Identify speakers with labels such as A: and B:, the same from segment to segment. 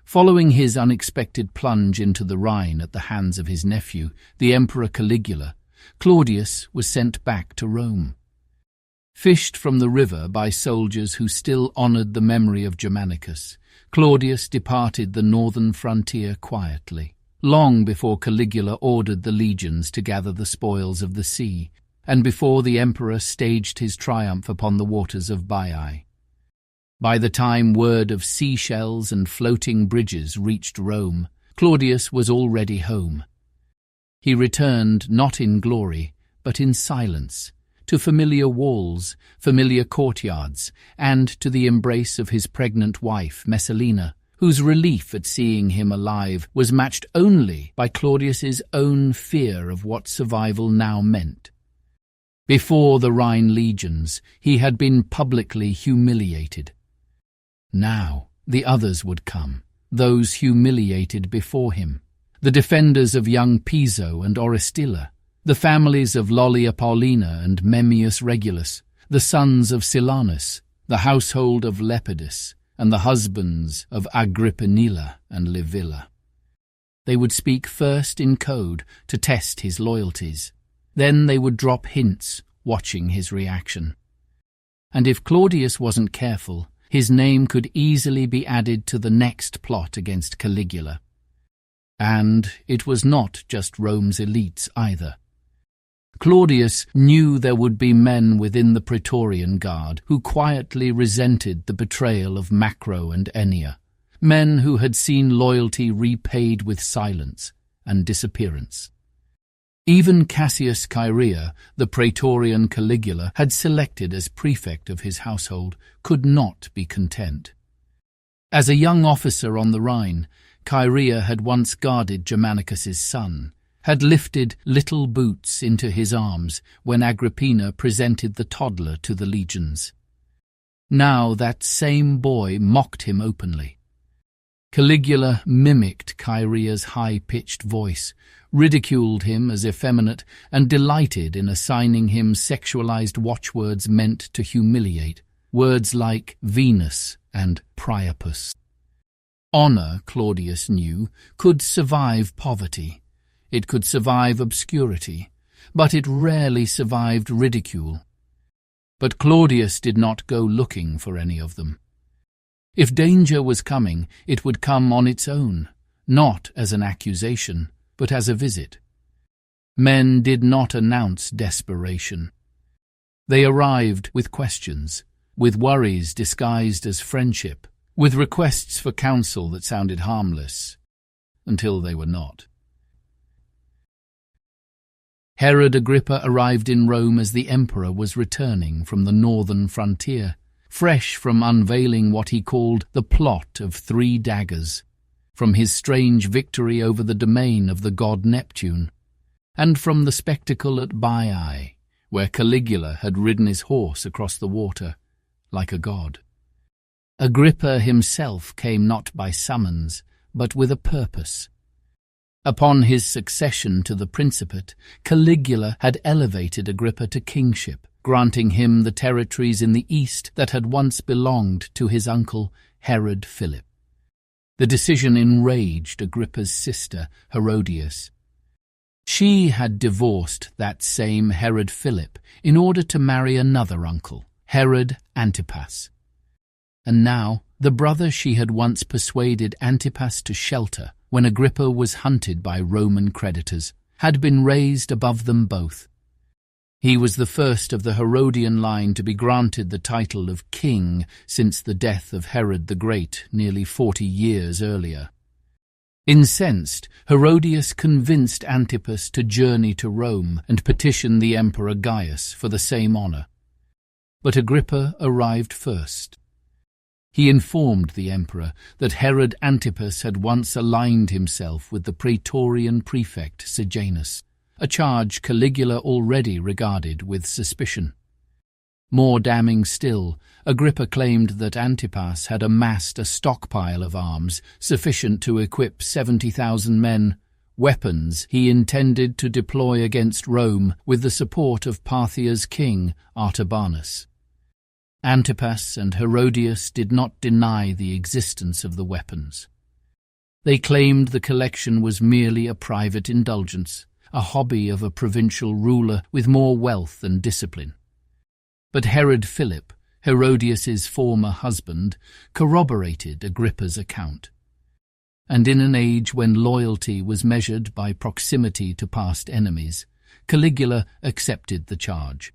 A: Following his unexpected plunge into the Rhine at the hands of his nephew, the Emperor Caligula, Claudius was sent back to Rome. Fished from the river by soldiers who still honoured the memory of Germanicus, Claudius departed the northern frontier quietly, long before Caligula ordered the legions to gather the spoils of the sea, and before the emperor staged his triumph upon the waters of Baiae. By the time word of seashells and floating bridges reached Rome, Claudius was already home. He returned not in glory, but in silence, to familiar walls, familiar courtyards, and to the embrace of his pregnant wife, Messalina, whose relief at seeing him alive was matched only by Claudius's own fear of what survival now meant. Before the Rhine legions, he had been publicly humiliated. Now the others would come, those humiliated before him, the defenders of young Piso and Orestilla, the families of Lollia Paulina and Memmius Regulus, the sons of Silanus, the household of Lepidus, and the husbands of Agrippinilla and Livilla. They would speak first in code to test his loyalties. Then they would drop hints, watching his reaction. And if Claudius wasn't careful, his name could easily be added to the next plot against Caligula. And it was not just Rome's elites either. Claudius knew there would be men within the Praetorian Guard who quietly resented the betrayal of Macro and Ennia, men who had seen loyalty repaid with silence and disappearance. Even Cassius Chaerea, the Praetorian Caligula had selected as prefect of his household, could not be content. As a young officer on the Rhine, Chaerea had once guarded Germanicus's son, had lifted little boots into his arms when Agrippina presented the toddler to the legions. Now that same boy mocked him openly. Caligula mimicked Chaerea's high-pitched voice, ridiculed him as effeminate, and delighted in assigning him sexualized watchwords meant to humiliate, words like Venus and Priapus. Honor, Claudius knew, could survive poverty. It could survive obscurity, but it rarely survived ridicule. But Claudius did not go looking for any of them. If danger was coming, it would come on its own, not as an accusation, but as a visit. Men did not announce desperation. They arrived with questions, with worries disguised as friendship, with requests for counsel that sounded harmless, until they were not. Herod Agrippa arrived in Rome as the emperor was returning from the northern frontier, fresh from unveiling what he called the plot of 3 daggers, from his strange victory over the domain of the god Neptune, and from the spectacle at Baiae, where Caligula had ridden his horse across the water, like a god. Agrippa himself came not by summons, but with a purpose. Upon his succession to the principate, Caligula had elevated Agrippa to kingship, granting him the territories in the east that had once belonged to his uncle Herod Philip. The decision enraged Agrippa's sister, Herodias. She had divorced that same Herod Philip in order to marry another uncle, Herod Antipas. And now, the brother she had once persuaded Antipas to shelter when Agrippa was hunted by Roman creditors had been raised above them both. He was the first of the Herodian line to be granted the title of king since the death of Herod the Great nearly 40 years earlier. Incensed, Herodias convinced Antipas to journey to Rome and petition the Emperor Gaius for the same honor. But Agrippa arrived first. He informed the emperor that Herod Antipas had once aligned himself with the Praetorian prefect Sejanus, a charge Caligula already regarded with suspicion. More damning still, Agrippa claimed that Antipas had amassed a stockpile of arms sufficient to equip 70,000 men, weapons he intended to deploy against Rome with the support of Parthia's king Artabanus. Antipas and Herodias did not deny the existence of the weapons. They claimed the collection was merely a private indulgence, a hobby of a provincial ruler with more wealth and discipline. But Herod Philip, Herodias's former husband, corroborated Agrippa's account. And in an age when loyalty was measured by proximity to past enemies, Caligula accepted the charge.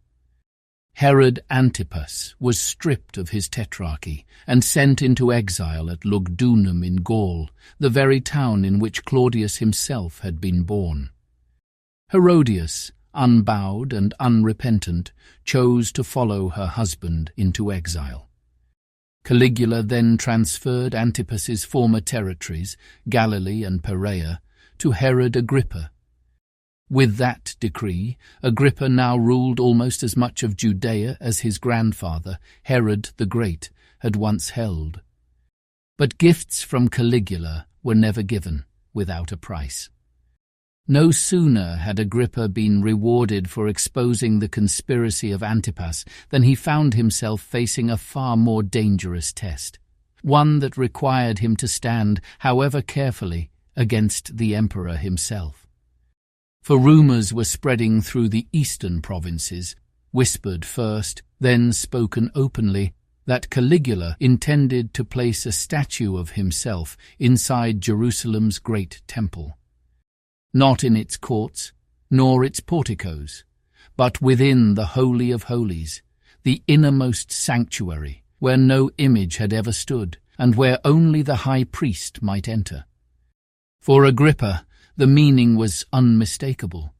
A: Herod Antipas was stripped of his tetrarchy and sent into exile at Lugdunum in Gaul, the very town in which Claudius himself had been born. Herodias, unbowed and unrepentant, chose to follow her husband into exile. Caligula then transferred Antipas's former territories, Galilee and Perea, to Herod Agrippa. With that decree, Agrippa now ruled almost as much of Judea as his grandfather, Herod the Great, had once held. But gifts from Caligula were never given without a price. No sooner had Agrippa been rewarded for exposing the conspiracy of Antipas than he found himself facing a far more dangerous test, one that required him to stand, however carefully, against the emperor himself. For rumors were spreading through the eastern provinces, whispered first, then spoken openly, that Caligula intended to place a statue of himself inside Jerusalem's great temple. Not in its courts, nor its porticos, but within the Holy of Holies, the innermost sanctuary, where no image had ever stood, and where only the high priest might enter. For Agrippa, the meaning was unmistakable.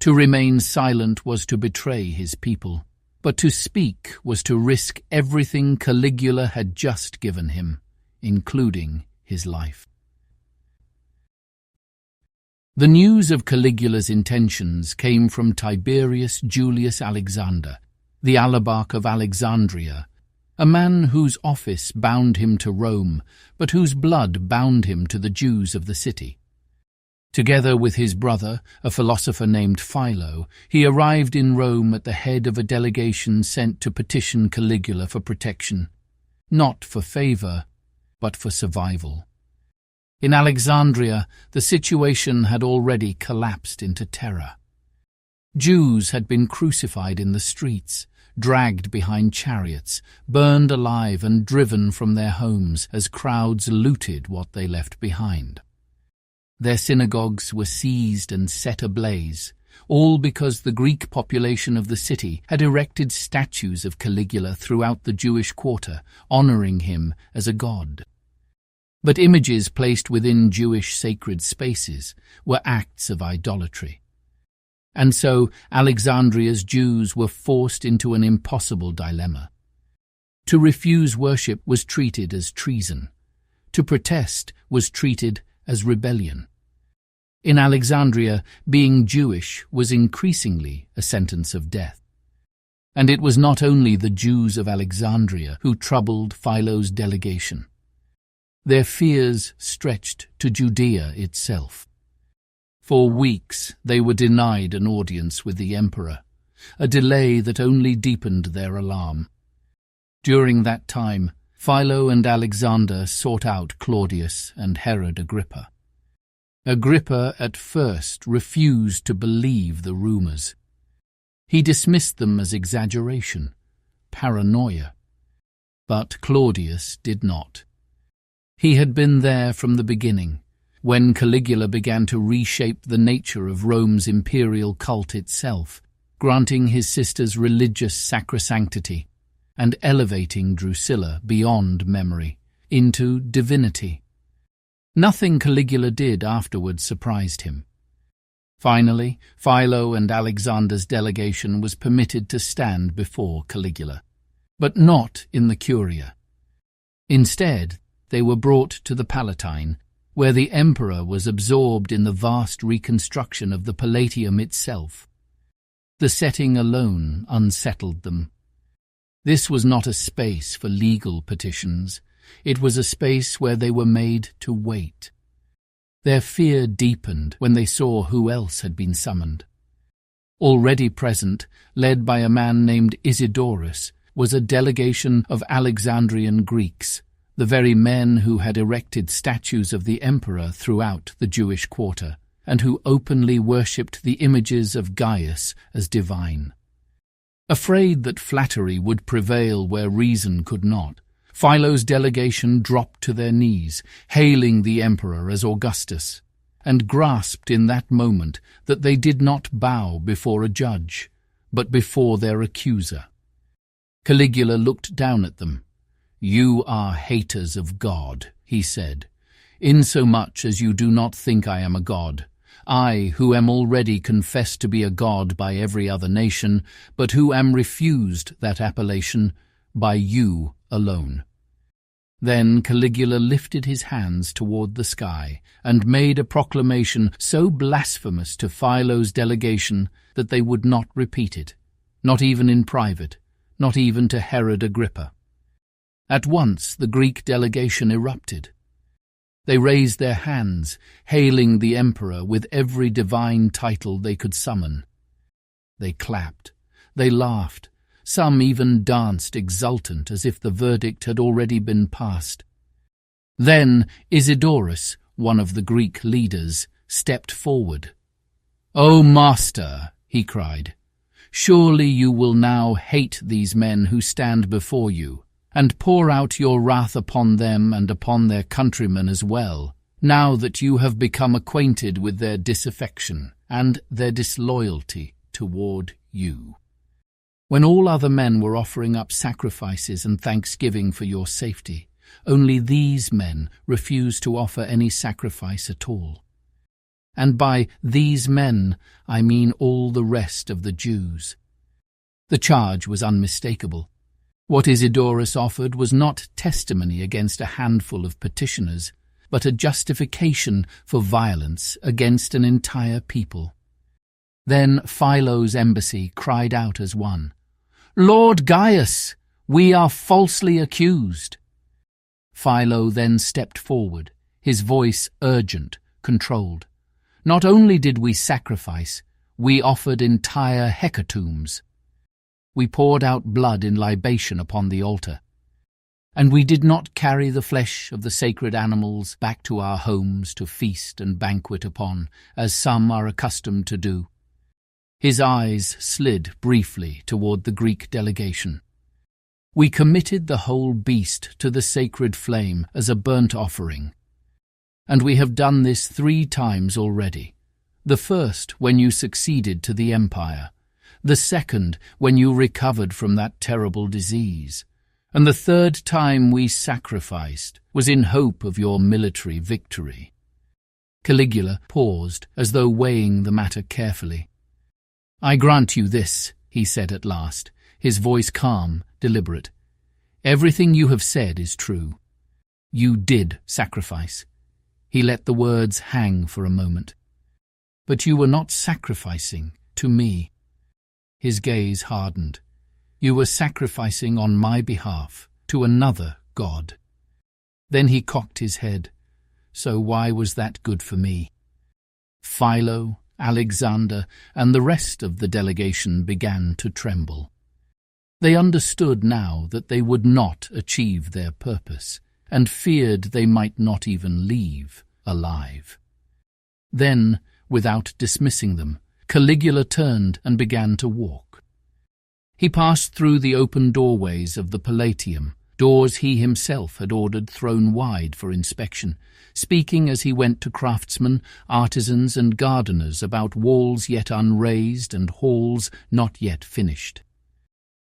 A: To remain silent was to betray his people, but to speak was to risk everything Caligula had just given him, including his life. The news of Caligula's intentions came from Tiberius Julius Alexander, the alabarch of Alexandria, a man whose office bound him to Rome, but whose blood bound him to the Jews of the city. Together with his brother, a philosopher named Philo, he arrived in Rome at the head of a delegation sent to petition Caligula for protection, not for favor, but for survival. In Alexandria, the situation had already collapsed into terror. Jews had been crucified in the streets, dragged behind chariots, burned alive and driven from their homes as crowds looted what they left behind. Their synagogues were seized and set ablaze, all because the Greek population of the city had erected statues of Caligula throughout the Jewish quarter, honoring him as a god. But images placed within Jewish sacred spaces were acts of idolatry. And so Alexandria's Jews were forced into an impossible dilemma. To refuse worship was treated as treason. To protest was treated as rebellion. In Alexandria, being Jewish was increasingly a sentence of death. And it was not only the Jews of Alexandria who troubled Philo's delegation. Their fears stretched to Judea itself. For weeks they were denied an audience with the emperor, a delay that only deepened their alarm. During that time, Philo and Alexander sought out Claudius and Herod Agrippa. Agrippa at first refused to believe the rumors. He dismissed them as exaggeration, paranoia. But Claudius did not. He had been there from the beginning, when Caligula began to reshape the nature of Rome's imperial cult itself, granting his sisters religious sacrosanctity and elevating Drusilla beyond memory into divinity. Nothing Caligula did afterwards surprised him. Finally, Philo and Alexander's delegation was permitted to stand before Caligula, but not in the Curia. Instead, they were brought to the Palatine, where the emperor was absorbed in the vast reconstruction of the Palatium itself. The setting alone unsettled them. This was not a space for legal petitions. It was a space where they were made to wait. Their fear deepened when they saw who else had been summoned. Already present, led by a man named Isidorus, was a delegation of Alexandrian Greeks, the very men who had erected statues of the emperor throughout the Jewish quarter, and who openly worshipped the images of Gaius as divine. Afraid that flattery would prevail where reason could not, Philo's delegation dropped to their knees, hailing the emperor as Augustus, and grasped in that moment that they did not bow before a judge, but before their accuser. Caligula looked down at them. "You are haters of God," he said, "insomuch as you do not think I am a god. I, who am already confessed to be a god by every other nation, but who am refused that appellation by you alone." Then Caligula lifted his hands toward the sky and made a proclamation so blasphemous to Philo's delegation that they would not repeat it, not even in private, not even to Herod Agrippa. At once the Greek delegation erupted. They raised their hands, hailing the emperor with every divine title they could summon. They clapped, they laughed, some even danced exultant as if the verdict had already been passed. Then Isidorus, one of the Greek leaders, stepped forward. "O master," he cried, "surely you will now hate these men who stand before you, and pour out your wrath upon them and upon their countrymen as well, now that you have become acquainted with their disaffection and their disloyalty toward you. When all other men were offering up sacrifices and thanksgiving for your safety, only these men refused to offer any sacrifice at all. And by these men I mean all the rest of the Jews." The charge was unmistakable. What Isidorus offered was not testimony against a handful of petitioners, but a justification for violence against an entire people. Then Philo's embassy cried out as one, "Lord Gaius, we are falsely accused." Philo then stepped forward, his voice urgent, controlled. "Not only did we sacrifice, we offered entire hecatombs. We poured out blood in libation upon the altar. And we did not carry the flesh of the sacred animals back to our homes to feast and banquet upon, as some are accustomed to do." His eyes slid briefly toward the Greek delegation. "We committed the whole beast to the sacred flame as a burnt offering. And we have done this 3 times already. The first when you succeeded to the empire, the second when you recovered from that terrible disease, and the 3rd time we sacrificed was in hope of your military victory." Caligula paused as though weighing the matter carefully. "I grant you this," he said at last, his voice calm, deliberate. "Everything you have said is true. You did sacrifice." He let the words hang for a moment. "But you were not sacrificing to me." His gaze hardened. "You were sacrificing on my behalf to another god." Then he cocked his head. "So why was that good for me?" Philo, Alexander, and the rest of the delegation began to tremble. They understood now that they would not achieve their purpose, and feared they might not even leave alive. Then, without dismissing them, Caligula turned and began to walk. He passed through the open doorways of the Palatium, doors he himself had ordered thrown wide for inspection, speaking as he went to craftsmen, artisans, and gardeners about walls yet unraised and halls not yet finished.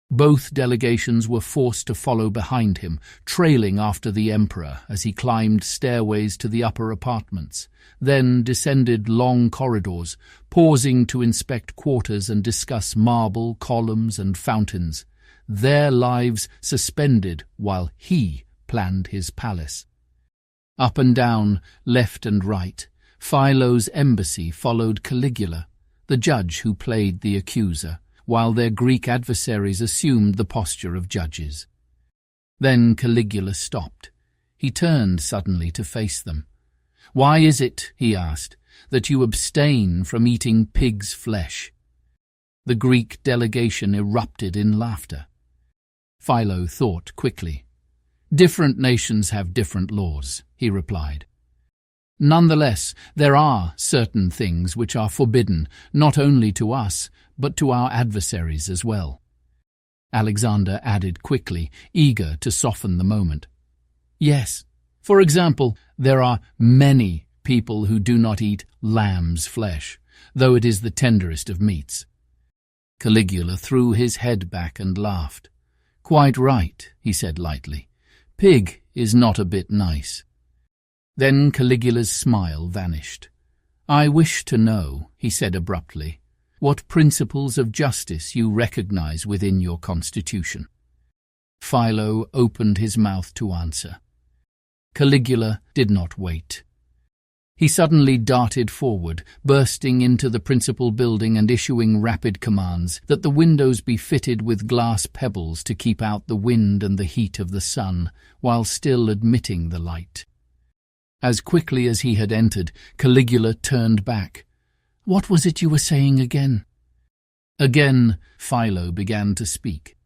A: Both delegations were forced to follow behind him, trailing after the emperor as he climbed stairways to the upper apartments, then descended long corridors, pausing to inspect quarters and discuss marble, columns, and fountains, their lives suspended while he planned his palace. Up and down, left and right, Philo's embassy followed Caligula, the judge who played the accuser, while their Greek adversaries assumed the posture of judges. Then Caligula stopped. He turned suddenly to face them. "Why is it," he asked, "that you abstain from eating pig's flesh?" The Greek delegation erupted in laughter. Philo thought quickly. Different nations have different laws, he replied. Nonetheless, there are certain things which are forbidden, not only to us, but to our adversaries as well. Alexander added quickly, eager to soften the moment. Yes, for example, there are many people who do not eat lamb's flesh, though it is the tenderest of meats. Caligula threw his head back and laughed. Quite right, he said lightly. Pig is not a bit nice. Then Caligula's smile vanished. I wish to know, he said abruptly, what principles of justice you recognize within your constitution. Philo opened his mouth to answer. Caligula did not wait. He suddenly darted forward, bursting into the principal building and issuing rapid commands that the windows be fitted with glass pebbles to keep out the wind and the heat of the sun, while still admitting the light. As quickly as he had entered, Caligula turned back. What was it you were saying again? Again, Philo began to speak.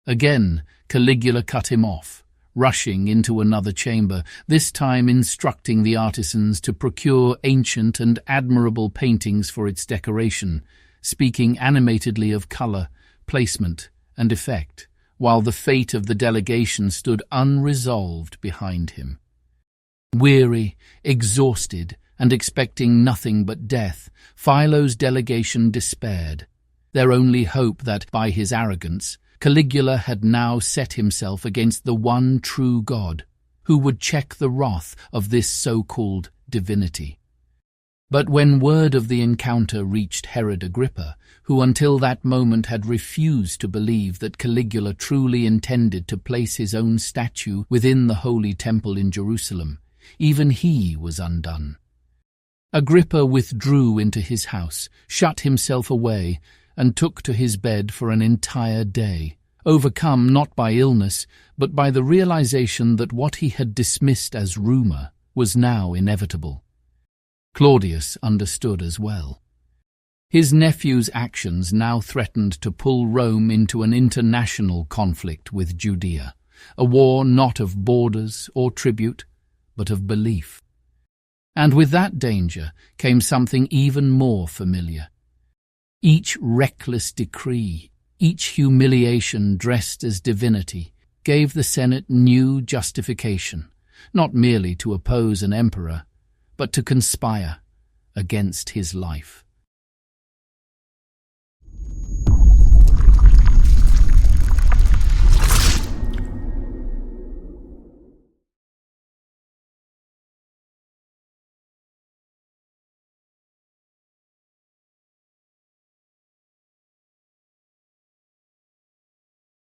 A: Again, Caligula cut him off, rushing into another chamber, this time instructing the artisans to procure ancient and admirable paintings for its decoration, speaking animatedly of colour, placement, and effect, while the fate of the delegation stood unresolved behind him. Weary, exhausted, and expecting nothing but death, Philo's delegation despaired, their only hope that, by his arrogance, Caligula had now set himself against the one true God, who would check the wrath of this so-called divinity. But when word of the encounter reached Herod Agrippa, who until that moment had refused to believe that Caligula truly intended to place his own statue within the holy temple in Jerusalem, even he was undone. Agrippa withdrew into his house, shut himself away, and took to his bed for an entire day, overcome not by illness, but by the realization that what he had dismissed as rumour was now inevitable. Claudius understood as well. His nephew's actions now threatened to pull Rome into an international conflict with Judea, a war not of borders or tribute, but of belief. And with that danger came something even more familiar. Each reckless decree, each humiliation dressed as divinity, gave the Senate new justification, not merely to oppose an emperor, but to conspire against his life.